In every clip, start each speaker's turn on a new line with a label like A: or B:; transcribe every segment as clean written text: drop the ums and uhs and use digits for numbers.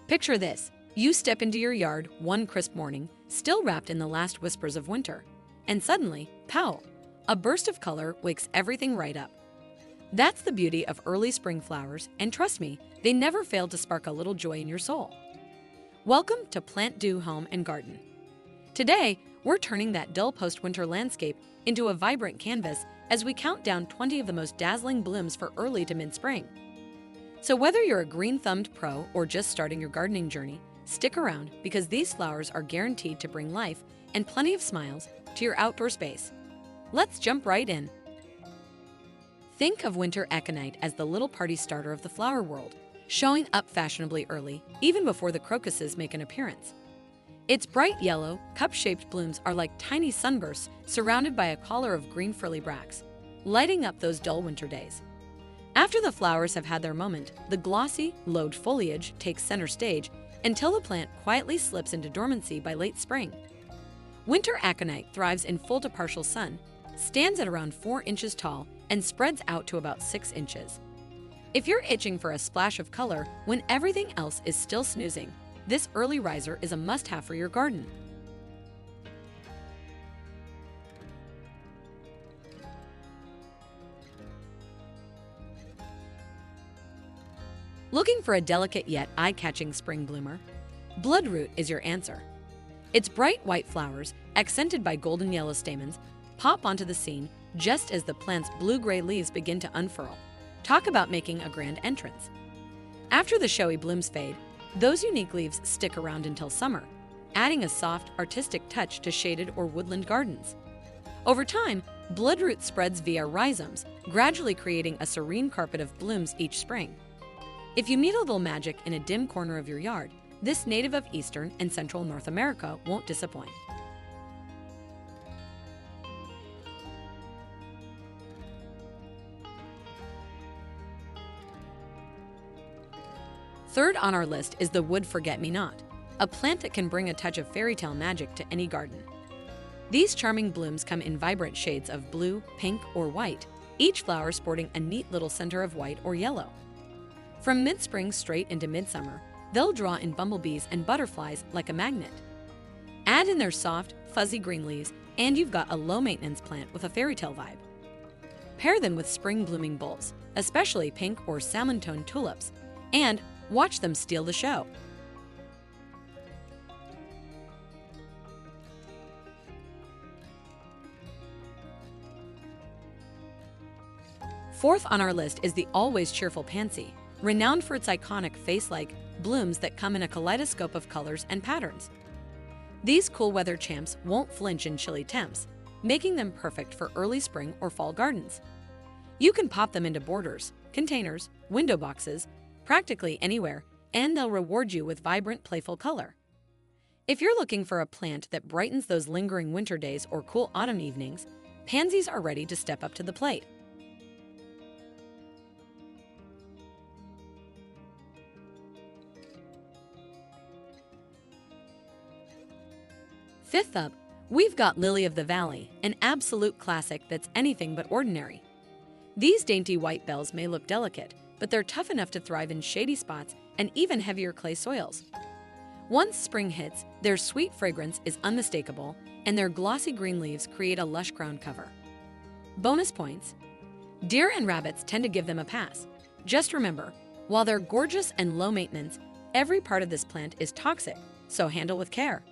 A: Picture this. You step into your yard one crisp morning, still wrapped in the last whispers of winter. And suddenly, pow! A burst of color wakes everything right up. That's the beauty of early spring flowers, and trust me, they never fail to spark a little joy in your soul. Welcome to PlantDo Home and Garden. Today, we're turning that dull post-winter landscape into a vibrant canvas as we count down 20 of the most dazzling blooms for early to mid-spring. So whether you're a green-thumbed pro or just starting your gardening journey, stick around because these flowers are guaranteed to bring life and plenty of smiles to your outdoor space. Let's jump right in. Think of winter aconite as the little party starter of the flower world, showing up fashionably early, even before the crocuses make an appearance. Its bright yellow, cup-shaped blooms are like tiny sunbursts surrounded by a collar of green frilly bracts, lighting up those dull winter days. After the flowers have had their moment, the glossy, lobed foliage takes center stage until the plant quietly slips into dormancy by late spring. Winter aconite thrives in full to partial sun, stands at around 4 inches tall, and spreads out to about 6 inches. If you're itching for a splash of color when everything else is still snoozing, this early riser is a must-have for your garden. Looking for a delicate yet eye-catching spring bloomer? Bloodroot is your answer. Its bright white flowers, accented by golden yellow stamens, pop onto the scene just as the plant's blue-gray leaves begin to unfurl. Talk about making a grand entrance. After the showy blooms fade, those unique leaves stick around until summer, adding a soft, artistic touch to shaded or woodland gardens. Over time, bloodroot spreads via rhizomes, gradually creating a serene carpet of blooms each spring. If you need a little magic in a dim corner of your yard, this native of Eastern and Central North America won't disappoint. Third on our list is the wood forget-me-not, a plant that can bring a touch of fairy tale magic to any garden. These charming blooms come in vibrant shades of blue, pink, or white, each flower sporting a neat little center of white or yellow. From mid-spring straight into midsummer, they'll draw in bumblebees and butterflies like a magnet. Add in their soft, fuzzy green leaves, and you've got a low-maintenance plant with a fairy tale vibe. Pair them with spring-blooming bulbs, especially pink or salmon-toned tulips, and watch them steal the show. Fourth on our list is the always cheerful Pansy, renowned for its iconic face-like blooms that come in a kaleidoscope of colors and patterns. These cool weather champs won't flinch in chilly temps, making them perfect for early spring or fall gardens. You can pop them into borders, containers, window boxes, practically anywhere, and they'll reward you with vibrant, playful color. If you're looking for a plant that brightens those lingering winter days or cool autumn evenings, pansies are ready to step up to the plate. Fifth up, we've got Lily of the Valley, an absolute classic that's anything but ordinary. These dainty white bells may look delicate, but they're tough enough to thrive in shady spots and even heavier clay soils. Once spring hits, their sweet fragrance is unmistakable, and their glossy green leaves create a lush ground cover. Bonus points. Deer and rabbits tend to give them a pass. Just remember, while they're gorgeous and low maintenance, every part of this plant is toxic, so handle with care.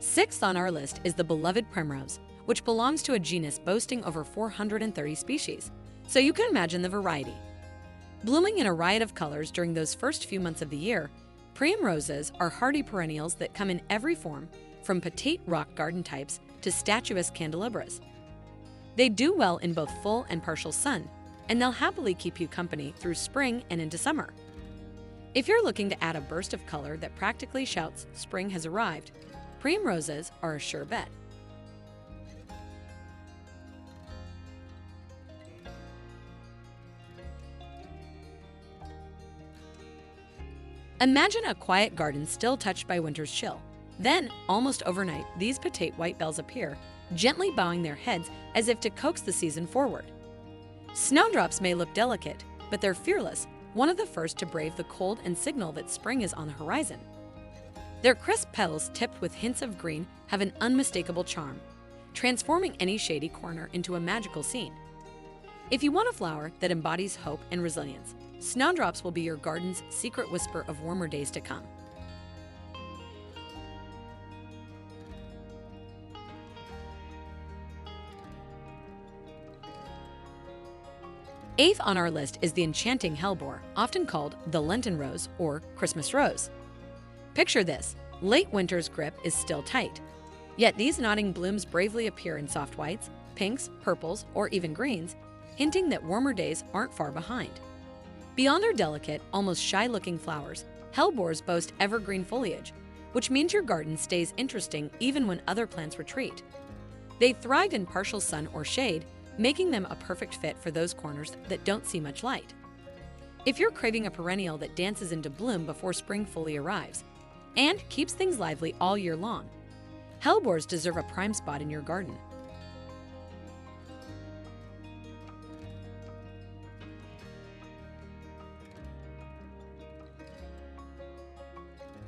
A: Sixth on our list is the beloved Primrose, which belongs to a genus boasting over 430 species, so you can imagine the variety. Blooming in a riot of colors during those first few months of the year, Primroses are hardy perennials that come in every form, from petite rock garden types to statuesque candelabras. They do well in both full and partial sun, and they'll happily keep you company through spring and into summer. If you're looking to add a burst of color that practically shouts spring has arrived, Primroses are a sure bet. Imagine a quiet garden still touched by winter's chill. Then, almost overnight, these petite white bells appear, gently bowing their heads as if to coax the season forward. Snowdrops may look delicate, but they're fearless, one of the first to brave the cold and signal that spring is on the horizon. Their crisp petals tipped with hints of green have an unmistakable charm, transforming any shady corner into a magical scene. If you want a flower that embodies hope and resilience, Snowdrops will be your garden's secret whisper of warmer days to come. Eighth on our list is the enchanting Hellebore, often called the Lenten Rose or Christmas Rose. Picture this: late winter's grip is still tight. Yet these nodding blooms bravely appear in soft whites, pinks, purples, or even greens, hinting that warmer days aren't far behind. Beyond their delicate, almost shy-looking flowers, Hellebores boast evergreen foliage, which means your garden stays interesting even when other plants retreat. They thrive in partial sun or shade, making them a perfect fit for those corners that don't see much light. If you're craving a perennial that dances into bloom before spring fully arrives and keeps things lively all year long, Hellebores deserve a prime spot in your garden.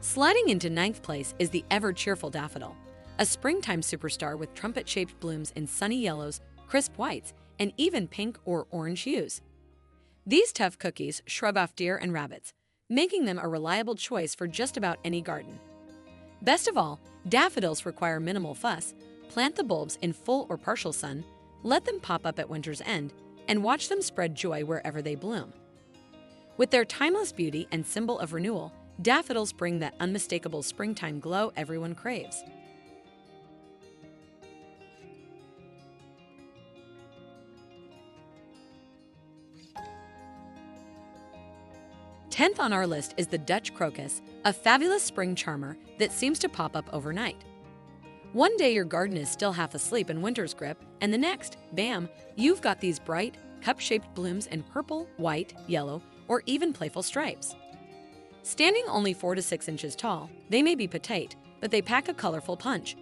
A: Sliding into ninth place is the ever-cheerful Daffodil, a springtime superstar with trumpet-shaped blooms in sunny yellows, crisp whites, and even pink or orange hues. These tough cookies shrug off deer and rabbits, making them a reliable choice for just about any garden. Best of all, daffodils require minimal fuss. Plant the bulbs in full or partial sun, let them pop up at winter's end, and watch them spread joy wherever they bloom. With their timeless beauty and symbol of renewal, daffodils bring that unmistakable springtime glow everyone craves. Tenth on our list is the Dutch crocus, a fabulous spring charmer that seems to pop up overnight. One day your garden is still half asleep in winter's grip, and the next, bam, you've got these bright, cup-shaped blooms in purple, white, yellow, or even playful stripes. Standing only 4 to 6 inches tall, they may be petite, but they pack a colorful punch.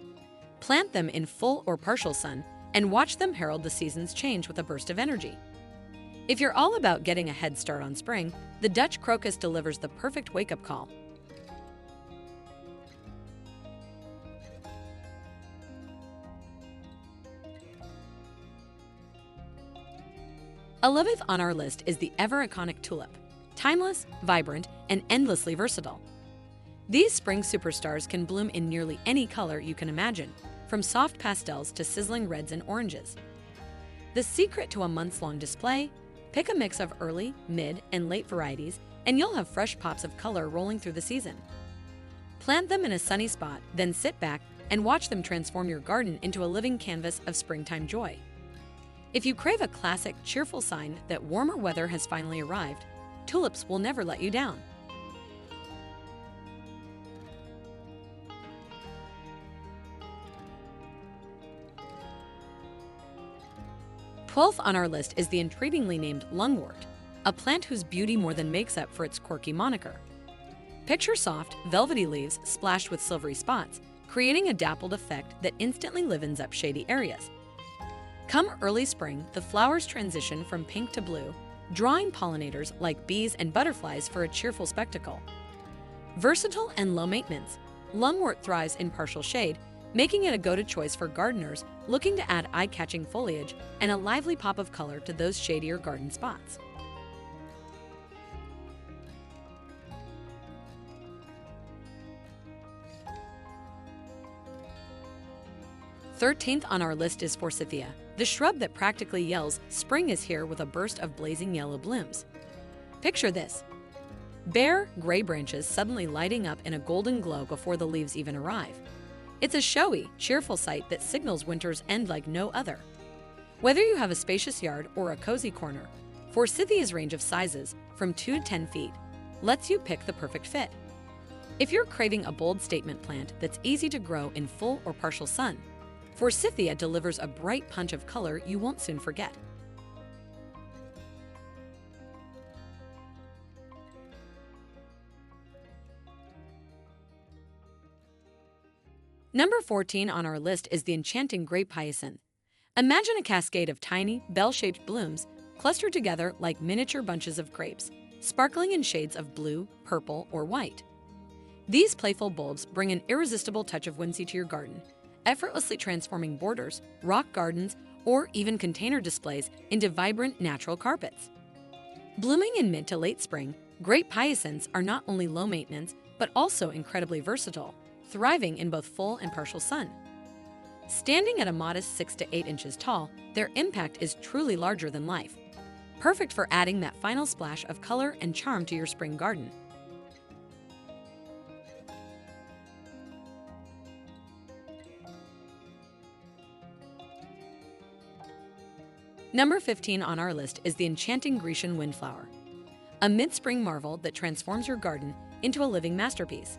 A: Plant them in full or partial sun and watch them herald the season's change with a burst of energy. If you're all about getting a head start on spring, the Dutch crocus delivers the perfect wake-up call. Eleventh on our list is the ever-iconic tulip, timeless, vibrant, and endlessly versatile. These spring superstars can bloom in nearly any color you can imagine, from soft pastels to sizzling reds and oranges. The secret to a months-long display? Pick a mix of early, mid, and late varieties, and you'll have fresh pops of color rolling through the season. Plant them in a sunny spot, then sit back and watch them transform your garden into a living canvas of springtime joy. If you crave a classic, cheerful sign that warmer weather has finally arrived, tulips will never let you down. Twelfth on our list is the intriguingly named Lungwort, a plant whose beauty more than makes up for its quirky moniker. Picture soft, velvety leaves splashed with silvery spots, creating a dappled effect that instantly livens up shady areas. Come early spring, the flowers transition from pink to blue, drawing pollinators like bees and butterflies for a cheerful spectacle. Versatile and low maintenance, Lungwort thrives in partial shade, making it a go-to choice for gardeners looking to add eye-catching foliage and a lively pop of color to those shadier garden spots. Thirteenth on our list is Forsythia, the shrub that practically yells, "Spring is here," with a burst of blazing yellow blooms. Picture this: bare, gray branches suddenly lighting up in a golden glow before the leaves even arrive. It's a showy, cheerful sight that signals winter's end like no other. Whether you have a spacious yard or a cozy corner, Forsythia's range of sizes, from 2 to 10 feet, lets you pick the perfect fit. If you're craving a bold statement plant that's easy to grow in full or partial sun, Forsythia delivers a bright punch of color you won't soon forget. Number 14 on our list is the enchanting Grape Hyacinth. Imagine a cascade of tiny, bell-shaped blooms clustered together like miniature bunches of grapes, sparkling in shades of blue, purple, or white. These playful bulbs bring an irresistible touch of whimsy to your garden, effortlessly transforming borders, rock gardens, or even container displays into vibrant natural carpets. Blooming in mid to late spring, Grape hyacinths are not only low maintenance, but also incredibly versatile, thriving in both full and partial sun. Standing at a modest 6 to 8 inches tall, their impact is truly larger than life, perfect for adding that final splash of color and charm to your spring garden. Number 15 on our list is the enchanting Grecian Windflower, a mid-spring marvel that transforms your garden into a living masterpiece.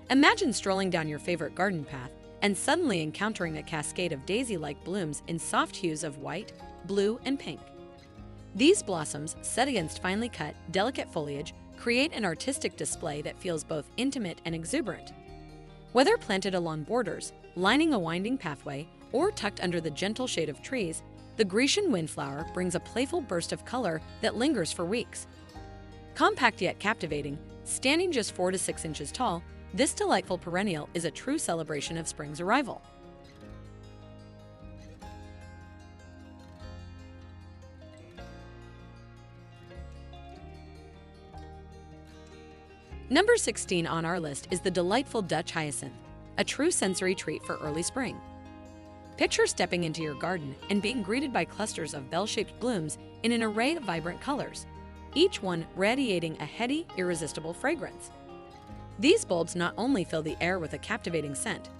A: Imagine strolling down your favorite garden path and suddenly encountering a cascade of daisy-like blooms in soft hues of white, blue, and pink. These blossoms, set against finely cut, delicate foliage, create an artistic display that feels both intimate and exuberant. Whether planted along borders, lining a winding pathway, or tucked under the gentle shade of trees, the Grecian Windflower brings a playful burst of color that lingers for weeks. Compact yet captivating, standing just 4 to 6 inches tall, this delightful perennial is a true celebration of spring's arrival. Number 16 on our list is the delightful Dutch Hyacinth, a true sensory treat for early spring. Picture stepping into your garden and being greeted by clusters of bell-shaped blooms in an array of vibrant colors, each one radiating a heady, irresistible fragrance. These bulbs not only fill the air with a captivating scent,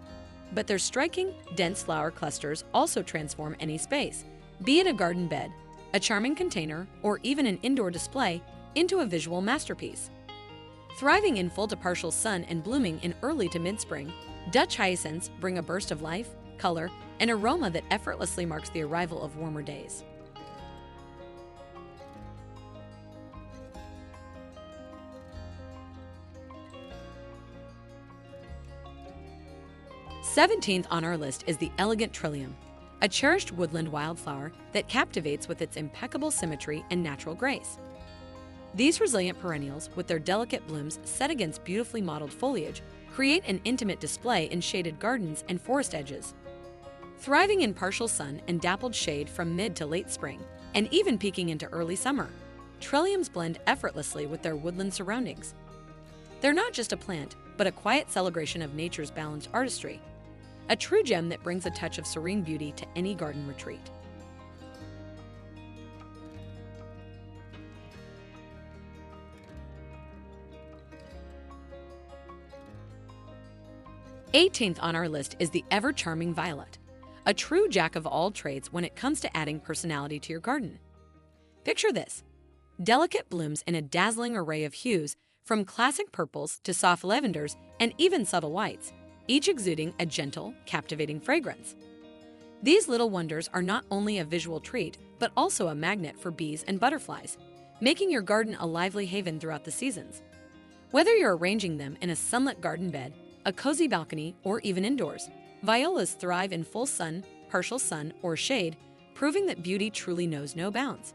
A: but their striking, dense flower clusters also transform any space, be it a garden bed, a charming container, or even an indoor display, into a visual masterpiece. Thriving in full to partial sun and blooming in early to mid-spring, Dutch hyacinths bring a burst of life, color, and aroma that effortlessly marks the arrival of warmer days. Seventeenth on our list is the elegant Trillium, a cherished woodland wildflower that captivates with its impeccable symmetry and natural grace. These resilient perennials, with their delicate blooms set against beautifully modeled foliage, create an intimate display in shaded gardens and forest edges. Thriving in partial sun and dappled shade from mid to late spring, and even peeking into early summer, Trilliums blend effortlessly with their woodland surroundings. They're not just a plant, but a quiet celebration of nature's balanced artistry, a true gem that brings a touch of serene beauty to any garden retreat. Eighteenth on our list is the ever-charming Violet, a true jack of all trades when it comes to adding personality to your garden. Picture this: delicate blooms in a dazzling array of hues, from classic purples to soft lavenders and even subtle whites, each exuding a gentle, captivating fragrance. These little wonders are not only a visual treat, but also a magnet for bees and butterflies, making your garden a lively haven throughout the seasons. Whether you're arranging them in a sunlit garden bed, a cozy balcony, or even indoors, violas thrive in full sun, partial sun, or shade, proving that beauty truly knows no bounds.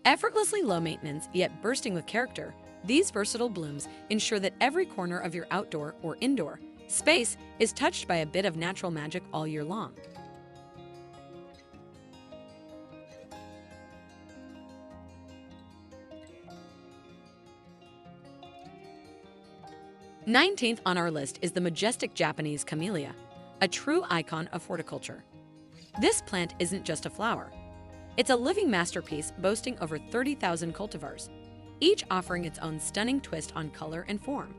A: Effortlessly low maintenance, yet bursting with character, these versatile blooms ensure that every corner of your outdoor or indoor space is touched by a bit of natural magic all year long. Nineteenth on our list is the majestic Japanese Camellia, a true icon of horticulture. This plant isn't just a flower. It's a living masterpiece boasting over 30,000 cultivars, each offering its own stunning twist on color and form.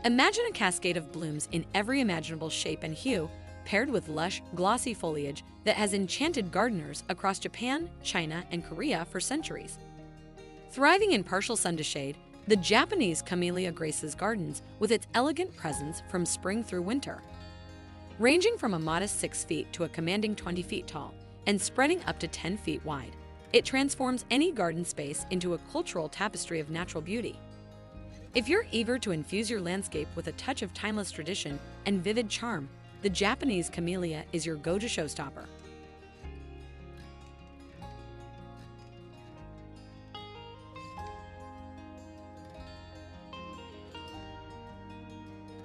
A: Imagine a cascade of blooms in every imaginable shape and hue, paired with lush, glossy foliage that has enchanted gardeners across Japan, China, and Korea for centuries. Thriving in partial sun to shade, the Japanese Camellia graces gardens with its elegant presence from spring through winter. Ranging from a modest 6 feet to a commanding 20 feet tall and spreading up to 10 feet wide, it transforms any garden space into a cultural tapestry of natural beauty. If you're eager to infuse your landscape with a touch of timeless tradition and vivid charm, the Japanese Camellia is your go-to showstopper.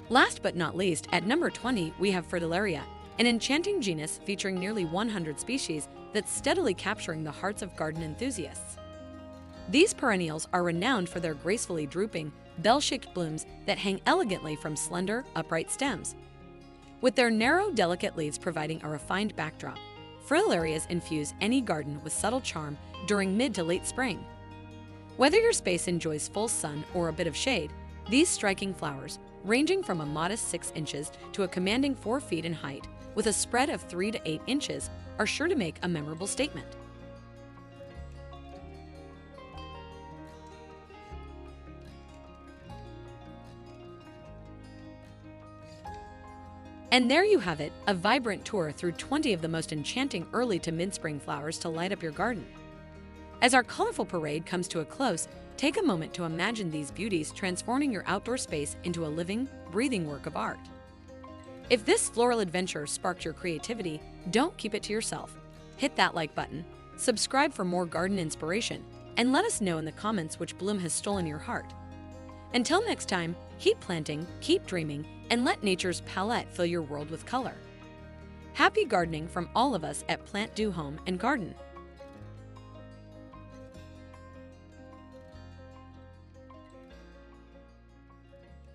A: Last but not least, at number 20, we have Fritillaria, an enchanting genus featuring nearly 100 species that's steadily capturing the hearts of garden enthusiasts. These perennials are renowned for their gracefully drooping, bell-shaped blooms that hang elegantly from slender, upright stems. With their narrow, delicate leaves providing a refined backdrop, Fritillarias infuse any garden with subtle charm during mid to late spring. Whether your space enjoys full sun or a bit of shade, these striking flowers, ranging from a modest 6 inches to a commanding 4 feet in height, with a spread of 3 to 8 inches, are sure to make a memorable statement. And there you have it, a vibrant tour through 20 of the most enchanting early to mid-spring flowers to light up your garden. As our colorful parade comes to a close, take a moment to imagine these beauties transforming your outdoor space into a living, breathing work of art. If this floral adventure sparked your creativity, don't keep it to yourself. Hit that like button, subscribe for more garden inspiration, and let us know in the comments which bloom has stolen your heart. Until next time, keep planting, keep dreaming, and let nature's palette fill your world with color. Happy gardening from all of us at PlantDo Home and Garden.